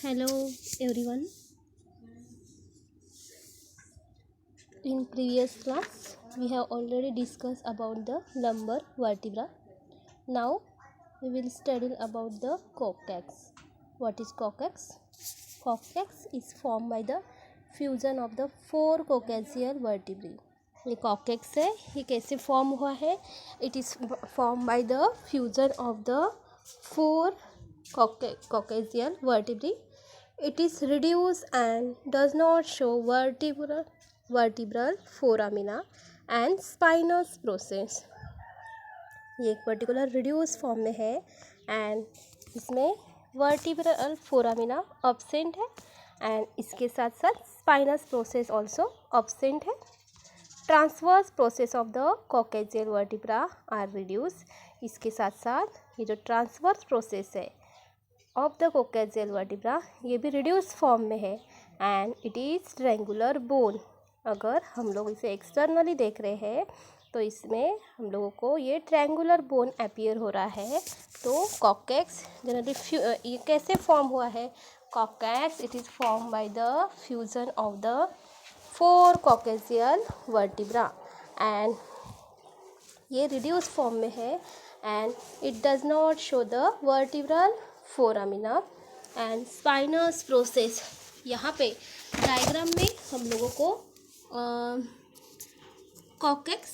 Hello everyone. In previous class, we have already discussed about the lumbar vertebra. Now, we will study about the coccyx. What is coccyx? Coccyx is formed by the fusion of the four coccygeal vertebrae. ये coccyx है, ये कैसे form हुआ है? It is form by the fusion of the four coccygeal vertebrae. It is reduced and does not show vertebral foramina and spinous process. ये एक particular reduce form में है एंड इसमें वर्टिब्रल फोरामिना अब्सेंट है and इसके साथ साथ spinous process also absent है. Transverse process of the coccygeal vertebra are reduce. इसके साथ साथ ये जो ट्रांसवर्स प्रोसेस है ऑफ द कॉकेजियल वर्टिब्रा ये भी रिड्यूस फॉर्म में है and it is triangular bone. अगर हम लोग इसे एक्सटर्नली देख रहे हैं तो इसमें हम लोगों को ये ट्रायंगुलर बोन अपीयर हो रहा है. तो कॉकेक्स जनरली ये कैसे फॉर्म हुआ है? Coccyx it is form by the fusion of the four coccygeal vertebra and ये रिड्यूस फॉर्म में है and it does not show the vertebral foramina and spinous process. यहाँ पे डायग्राम में हम लोगों को coccyx,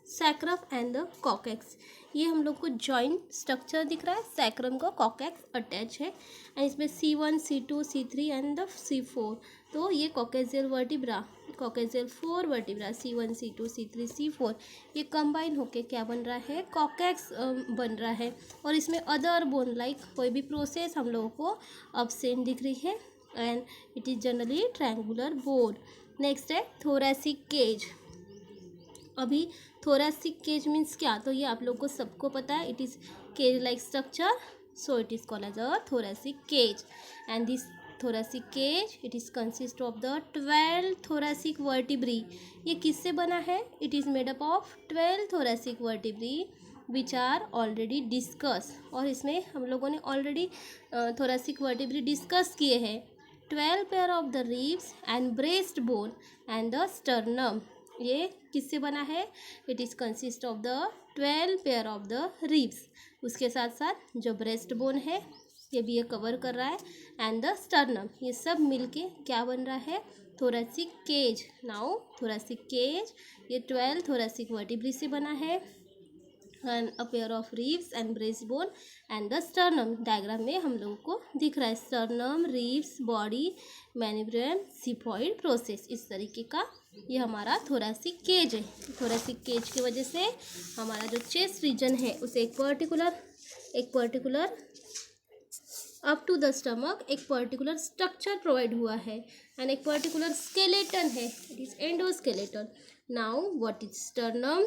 sacrum and the coccyx ये हम लोग को जॉइंट स्ट्रक्चर दिख रहा है. सैक्रम को कॉकेक्स अटैच है एंड इसमें C1, C2, C3 and the C4. तो ये coccygeal vertebra, coccygeal four vertebra C1, C2, C3, C4 ये कंबाइन होके क्या बन रहा है? कॉकेक्स बन रहा है. और इसमें अदर बोन लाइक कोई भी प्रोसेस हम लोगों को अब्सेंट दिख रही है and it is generally triangular bone. Next है थोरैसिक केज. अभी थोरैसिक केज मीन्स क्या? तो ये आप लोग को सबको पता है. It is cage like structure, so it is called as a thoracic cage and this thoracic cage it is consist of the 12 thoracic vertebrae. ये किससे बना है? it is made up of 12 thoracic vertebrae which are already discussed. और इसमें हम लोगों ने already thoracic vertebrae discuss किए हैं. 12 pair of the ribs and breast bone and the sternum. ये किससे बना है? it is consist of the 12 pair of the ribs. उसके साथ साथ जो ब्रेस्ट बोन है ये भी ये कवर कर रहा है एंड द स्टर्नम. ये सब मिलके क्या बन रहा है? Thoracic cage. Now thoracic cage ये 12 थोरैसिक वर्टिब्री से बना है and a pair of ribs and breast bone and the sternum. Diagram में हम लोगों को दिख रहा है sternum, ribs, body, manubrium, xiphoid process. इस तरीके का ये हमारा थोरैसिक केज है. थोरैसिक केज की वजह से हमारा जो चेस्ट रीजन है उसे एक particular up to the stomach एक पर्टिकुलर स्ट्रक्चर प्रोवाइड हुआ है एंड एक पर्टिकुलर स्केलेटन है. It is endoskeleton. Now what is sternum?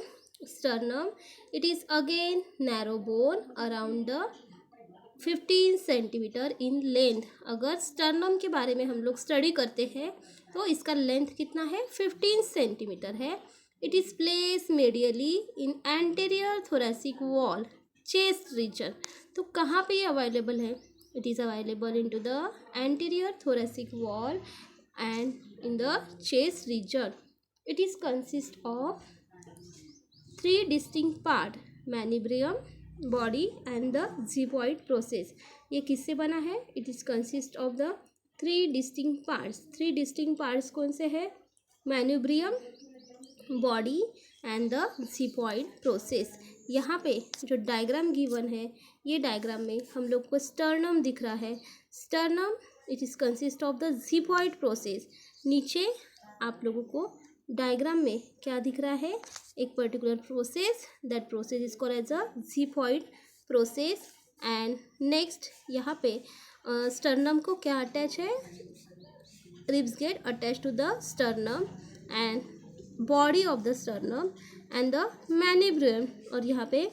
Sternum it is again narrow bone around the 15 centimetre in length. अगर sternum के बारे में हम लोग स्टडी करते हैं तो इसका लेंथ कितना है? 15 सेंटीमीटर है. It is place medially in anterior thoracic wall, chest region. तो कहाँ पे ये अवेलेबल है? It is available into the anterior thoracic wall and in the chest region. It is consist of three distinct part: manubrium, body and the xiphoid process. ये किससे बना है? It is consist of the three distinct parts. Three distinct parts कौन से है? manubrium, body and the xiphoid process. यहाँ पे जो डायग्राम गिवन है ये डायग्राम में हम लोग को स्टर्नम दिख रहा है. Sternum it is consist of the xiphoid process. नीचे आप लोगों को डायग्राम में क्या दिख रहा है? एक particular process. That process is called as a xiphoid process. And next यहाँ पे स्टर्नम को क्या अटैच है? Ribs get attach to the sternum and body of the sternum and the manubrium. और यहाँ पे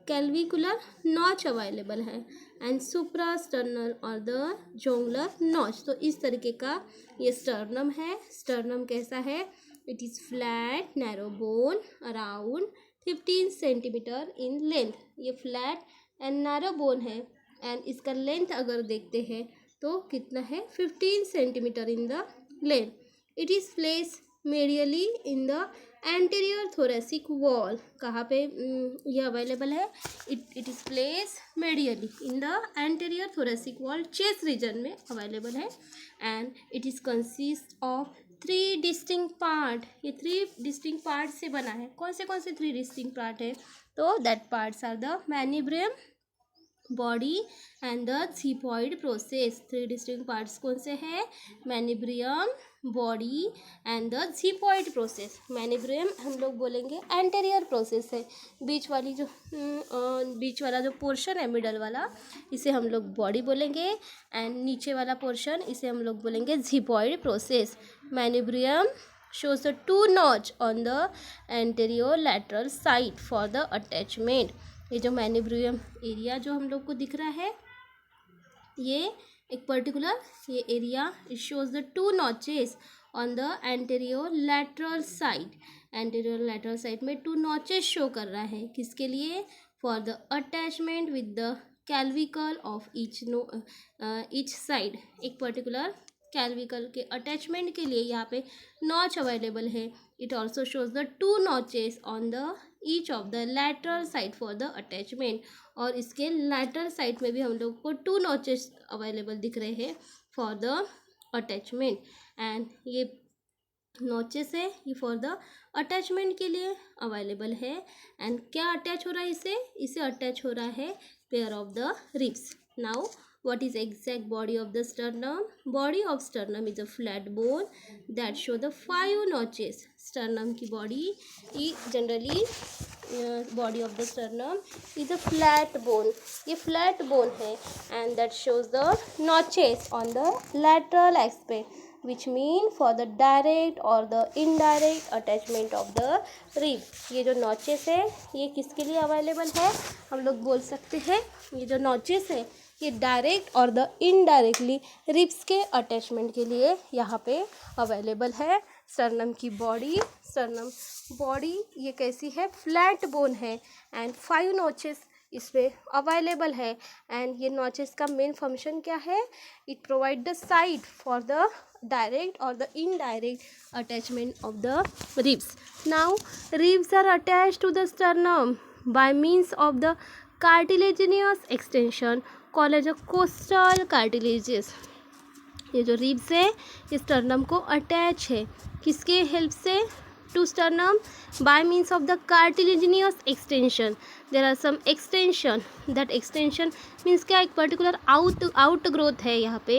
कैल्विकुलर नॉच अवेलेबल है and supra sternal और द जोंगलर नॉच. तो इस तरीके का ये स्टर्नम है. स्टर्नम कैसा है? It is flat narrow bone around 15 centimetre in length. ये फ्लैट एंड नैरो बोन है एंड इसका लेंथ अगर देखते हैं तो कितना है 15 centimetre in the length. It is place medially in the anterior thoracic wall. कहाँ पे ये अवेलेबल है? It is place medially in the anterior thoracic wall, chest region में अवेलेबल है. And it is consist of 3 distinct part. ये 3 distinct part से बना है. कौन से 3 डिस्टिंक्ट पार्ट है? तो that parts are the manubrium, body and the xiphoid process. 3 distinct parts कौन से हैं? Manubrium, body and the xiphoid process. Manubrium हम लोग बोलेंगे एंटीरियर प्रोसेस है. बीच वाला जो पोर्शन है मिडल वाला, इसे हम लोग बॉडी बोलेंगे. एंड नीचे वाला पोर्शन, इसे हम लोग बोलेंगे झिपॉइड process. मैनिब्रियम shows the 2 notch on the anterior lateral side for the attachment. ये जो मैनिब्रियम एरिया जो हम लोग को दिख रहा है, ये एक पर्टिकुलर ये area, it shows the 2 notches on the anterior lateral side. Anterior lateral side में 2 नॉचेस शो कर रहा है. किसके लिए? For the attachment with the clavicle of each side. एक पर्टिकुलर कैल्विकल के अटैचमेंट के लिए यहाँ पे नॉच अवेलेबल है. It also shows the 2 notches on the each of the lateral side for the attachment. और इसके लैटरल साइड में भी हम लोग को 2 नॉचेस अवेलेबल दिख रहे हैं फॉर द अटैचमेंट. एंड ये नॉचेस है, ये फॉर द अटैचमेंट के लिए अवेलेबल है. एंड क्या अटैच हो रहा है इसे अटैच हो रहा है pair of the ribs. Now what is exact body of the sternum? Body of sternum is a flat bone that show the 5 notches. sternum की body generally body of the sternum is a flat bone. ये flat bone है and that shows the notches on the lateral aspect, which mean for the direct or the indirect attachment of the rib. ये जो notches है ये किसके लिए available है? हम लोग बोल सकते हैं ये जो notches है ये डायरेक्ट और द इनडायरेक्टली रिब्स के अटैचमेंट के लिए यहाँ पे अवेलेबल है. स्टर्नम की बॉडी ये कैसी है? फ्लैट बोन है. एंड 5 नॉचेस इसमें अवेलेबल है. एंड ये नॉचेस का मेन फंक्शन क्या है? It provide the side for the direct और the indirect attachment of the ribs. Now ribs are attached to the sternum by means of the cartilaginous extension called as a costal cartilages. ये जो ribs है ये sternum को attach है. किसके help से? To sternum by means of the cartilaginous extension. There are some extension. That extension means क्या? एक पर्टिकुलर आउट ग्रोथ है यहाँ पे.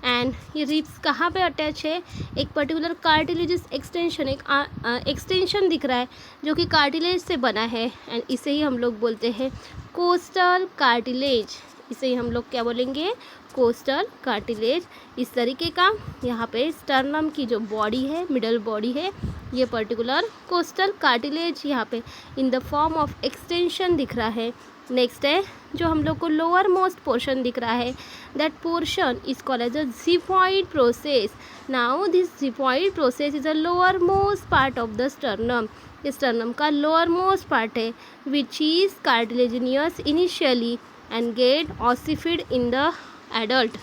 एंड ये रिब्स कहाँ पे अटैच है? एक पर्टिकुलर कार्टिलेजियस एक्सटेंशन, एक एक्सटेंशन दिख रहा है जो कि कार्टिलेज से बना है. एंड इसे ही हम लोग बोलते हैं कोस्टल कार्टिलेज. इसे ही हम लोग क्या बोलेंगे? Costal cartilage. इस तरीके का यहाँ पे स्टर्नम की जो बॉडी है, मिडल बॉडी है, ये पर्टिकुलर कोस्टल कार्टिलेज यहाँ पे in the form of extension दिख रहा है. नेक्स्ट है जो हम लोग को लोअर मोस्ट पोर्शन दिख रहा है, that portion is called as a xiphoid process. Now this xiphoid process is a lower most part of the sternum. ये स्टर्नम का लोअर मोस्ट पार्ट है which is cartilaginous initially and get ossified in the adult.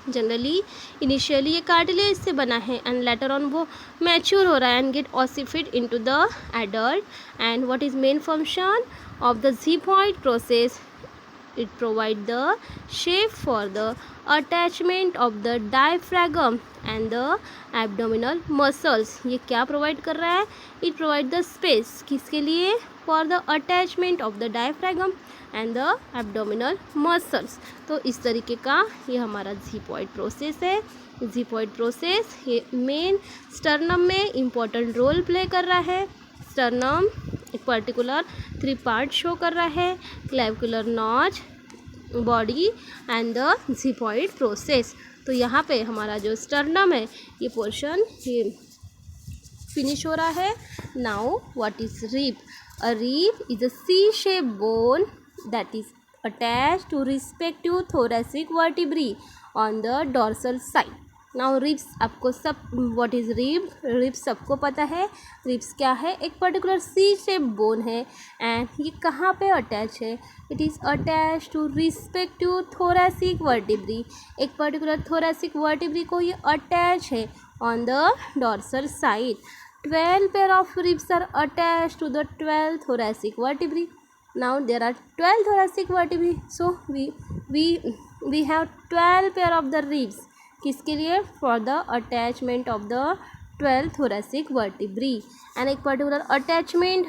Generally initially ये cartilage से बना है and later on वो mature हो रहा है and get ossified into the adult. And what is main function of the xiphoid process? It provide the shape for the attachment of the diaphragm and the abdominal muscles. ये क्या provide कर रहा है? It provide the space. किसके लिए? For the attachment of the diaphragm and the abdominal muscles. तो इस तरीके का ये हमारा झिपॉइड प्रोसेस है. झिपॉइड प्रोसेस ये मेन स्टर्नम में इम्पॉर्टेंट रोल प्ले कर रहा है. स्टर्नम एक पर्टिकुलर 3 पार्ट शो कर रहा है, clavicular notch, body and the xiphoid process. तो यहाँ पे हमारा जो स्टर्नम है ये पोर्शन ये फिनिश हो रहा है. Now what is rib? A rib is a C-shaped bone that is attached to respective thoracic vertebrae on the dorsal side. Now ribs आपको सब व्हाट इज रिब्स सबको पता है। रिब्स क्या है, एक पर्टिकुलर सी शेप बोन है and ये कहाँ पे अटैच है, it is attach to respective thoracic vertebrae. एक पर्टिकुलर थोरैसिक वर्टिब्री को ये अटैच है on the dorsal side. 12 pair of ribs are attached to the 12 thoracic vertebrae. Now there are 12 thoracic vertebrae, so we have 12 pair of the ribs. किसके लिए, for the attachment of the 12 thoracic vertebrae. And एक particular attachment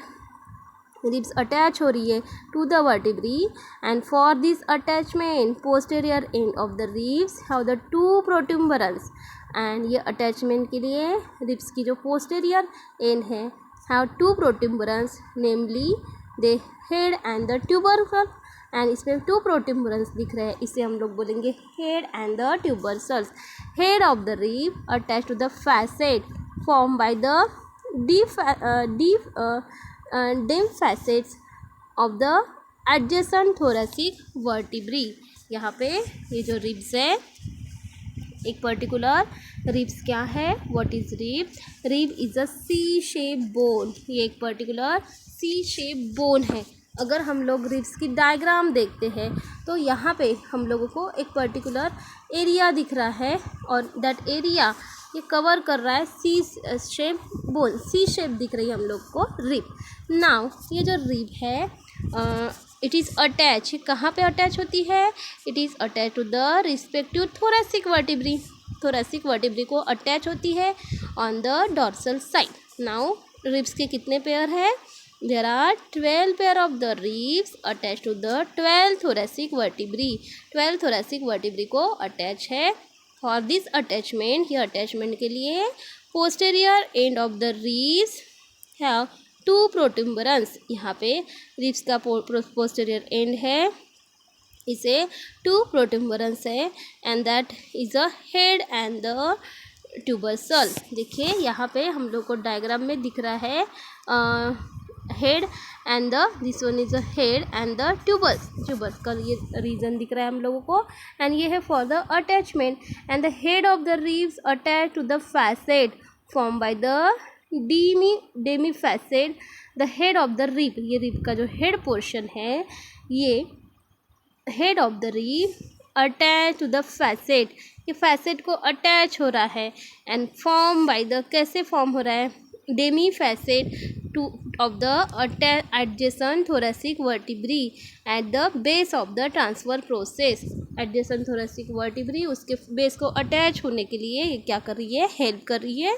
ribs attach हो रही है to the vertebrae and for this attachment posterior end of the ribs have the 2 protuberance. And ये attachment के लिए ribs की जो पोस्टेरियर एंड है have 2 protuberance, namely the head and the tubercle. And इसमें 2 प्रोट्यूबरेंस दिख रहे हैं, इसे हम लोग बोलेंगे head and the tubercles. Head of the rib attach to the facet form by the dim facets of the adjacent thoracic vertebrae। यहाँ पे ये जो रिब्स है, एक पर्टिकुलर रिब्स क्या है, what is rib, rib is a C shape bone. ये एक पर्टिकुलर सी शेप बोन है। अगर हम लोग रिब्स की डायग्राम देखते हैं तो यहाँ पे हम लोगों को एक पर्टिकुलर एरिया दिख रहा है और दैट एरिया ये कवर कर रहा है सी शेप बोन। सी शेप दिख रही है हम लोग को रिब। नाउ ये जो रिब है इट इज़ अटैच, कहाँ पे अटैच होती है, it is attach to the respective thoracic vertebrae. Thoracic vertebrae को अटैच होती है on the dorsal side. Now ribs के कितने पेयर है, there are 12 pair of the ribs attach to the 12 thoracic vertebrae। 12 thoracic vertebrae को attach है। For this attachment, ये attachment के लिए posterior end of the ribs have 2 protuberance. यहाँ पे रिब्स का पोस्टेरियर एंड है, इसे 2 प्रोट्यूबरेंस है and that is a head and the tubercle. देखिए यहाँ पे हम लोग को डायग्राम में दिख रहा है head and the this one is a head and the tubers का ये रीजन दिख रहा है हम लोगों को। एंड ये है for the attachment and the head of the ribs attach to the facet form by the demi facet. The head of the rib, ये रिब का जो हेड पोर्शन है, ये head of the rib attach to the facet, ये facet को attach हो रहा है एंड फॉर्म बाय द, कैसे फॉर्म हो रहा है, demi facet two of the adjacent thoracic vertebrae at the base of the transfer process। adjacent thoracic vertebrae उसके बेस को अटैच होने के लिए ये क्या कर रही है, हेल्प कर रही है।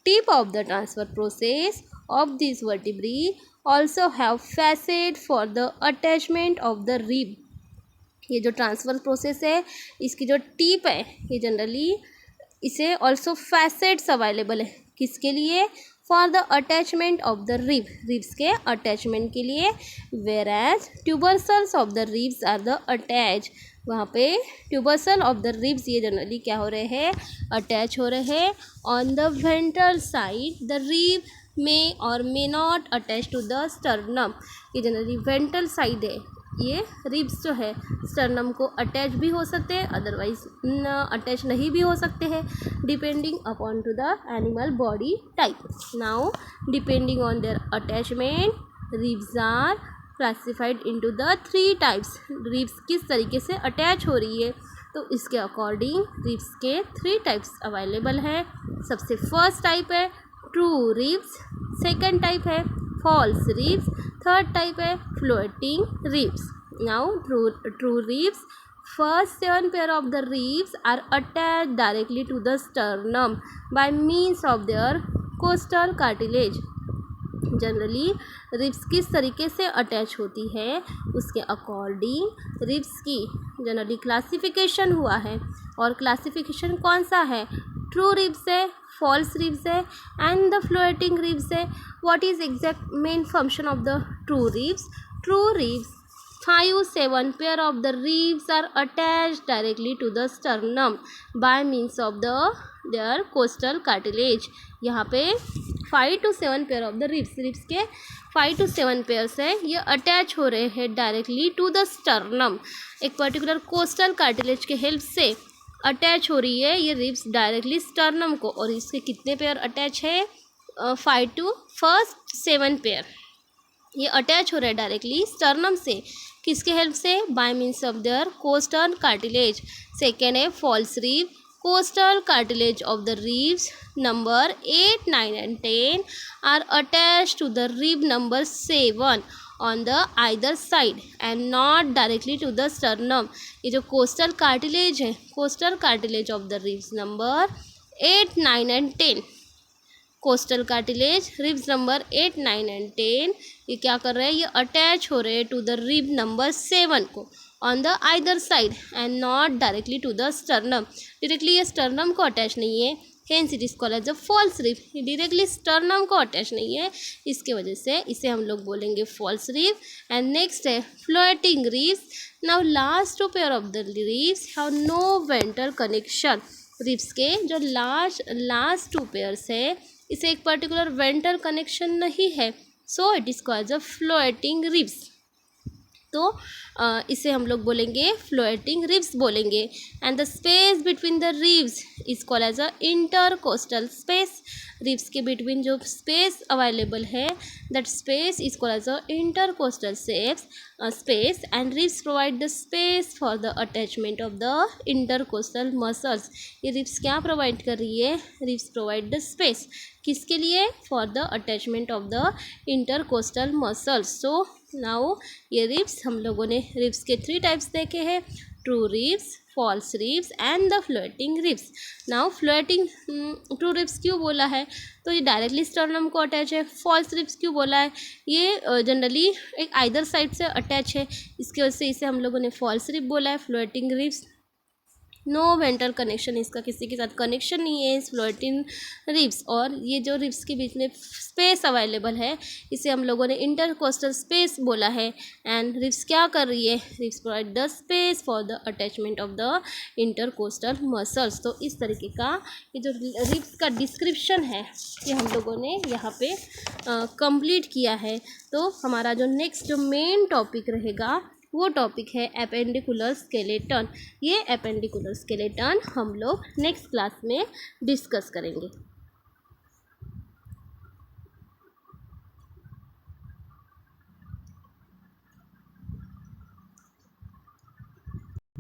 Tip of the transfer process of this vertebrae also have facet for the attachment of the rib। ये जो ट्रांसफर प्रोसेस है, इसकी जो टिप है, ये जनरली इसे ऑल्सो फैसेट्स अवेलेबल है, किसके लिए, for the attachment of the rib, ribs के अटैचमेंट के लिए। Where as tubercles of the ribs are the attach, वहाँ पे ट्यूबरसल ऑफ द रिब्स ये जनरली क्या हो रहे हैं, अटैच हो रहे हैं on the ventral side. The rib may or may not attach to the sternum, ये जनरली वेंट्रल साइड है। ये रिब्स जो है स्टर्नम को अटैच भी हो सकते हैं, अदरवाइज अटैच नहीं भी हो सकते हैं, depending upon to the animal body type. Now depending on their attachment ribs are classified into the 3 types. Ribs किस तरीके से अटैच हो रही है, तो इसके अकॉर्डिंग रिब्स के 3 टाइप्स अवेलेबल है। सबसे फर्स्ट टाइप है ट्रू रिब्स, सेकेंड टाइप है फॉल्स रिब्स, थर्ड टाइप है floating ribs. Now true ribs, first 7 pair of the ribs are attached directly to the sternum by means of their costal cartilage। Generally ribs किस तरीके से attach होती है, उसके according ribs की generally classification हुआ है। और क्लासिफिकेशन कौन सा है, ट्रू रिब्स है, फॉल्स रिब्स है एंड द फ्लोटिंग रिब्स है। What is exact main function of the true ribs, true ribs 5-7 pair of the ribs are attached directly to the sternum by means of their costal cartilage। यहाँ पे 5 to 7 pair of the ribs के 5 to 7 pairs है, ये attach हो रहे हैं directly to the sternum. एक particular costal cartilage के हेल्प से अटैच हो रही है ये रिब्स डायरेक्टली स्टर्नम को, और इसके कितने पेयर अटैच है, 5 to फर्स्ट 7 पेयर ये अटैच हो रहा है डायरेक्टली स्टर्नम से। किसके हेल्प से, by means of their costal cartilage. Second है false rib, costal cartilage of the ribs number 8, 9 and 10 are attach to the rib number 7 on the either side and not directly to the sternum. ये जो costal cartilage है, costal cartilage of the ribs number 8, 9 and 10, costal cartilage ribs number 8, 9 and 10 ये क्या कर रहे हैं, ये attach हो रहे हैं टू द रिब नंबर 7 को on the either side and not directly to the sternum. Directly ये स्टर्नम को अटैच नहीं है, hence it is called as a false rib. ये डायरेक्टली स्टर्नम को अटैच नहीं है, इसके वजह से इसे हम लोग बोलेंगे फॉल्स रिब। एंड नेक्स्ट है floating ribs. Now last 2 pair of the ribs have no ventral connection. Ribs के जो लास्ट 2 पेयर्स है इसे एक पर्टिकुलर वेंट्रल कनेक्शन नहीं है, so it is called a floating ribs. तो इसे हम लोग बोलेंगे फ्लोटिंग रिब्स बोलेंगे। And the space between the ribs is called as a intercostal space. Ribs के बिटवीन जो स्पेस अवेलेबल है that space is called as a intercostal space and ribs provide the space for the attachment of the intercostal muscles. ये ribs क्या provide कर रही है, ribs provide the space किसके लिए, for the attachment of the intercostal muscles. So now ये ribs हम लोगों ने रिब्स के 3 टाइप्स देखे हैं, true ribs, false ribs and the floating ribs. Now floating true ribs क्यों बोला है, तो ये डायरेक्टली स्टर्नम को अटैच है। फॉल्स रिब्स क्यों बोला है, ये जनरली एक आइदर साइड से अटैच है, इसकी वजह से इसे हम लोगों ने फॉल्स रिब बोला है। Floating ribs no ventral connection, इसका किसी के साथ कनेक्शन नहीं है इस फ्लोटिंग रिब्स। और ये जो रिब्स के बीच में स्पेस अवेलेबल है इसे हम लोगों ने इंटरकोस्टल स्पेस बोला है। एंड रिब्स क्या कर रही है, ribs provide the space for the attachment of the intercostal muscles. तो इस तरीके का ये जो रिब्स का डिस्क्रिप्शन है ये हम लोगों ने यहाँ पे कंप्लीट किया है। तो हमारा जो नेक्स्ट जो मेन टॉपिक रहेगा वो टॉपिक है एपेंडिकुलर स्केलेटन। ये एपेंडिकुलर स्केलेटन हम लोग नेक्स्ट क्लास में डिस्कस करेंगे।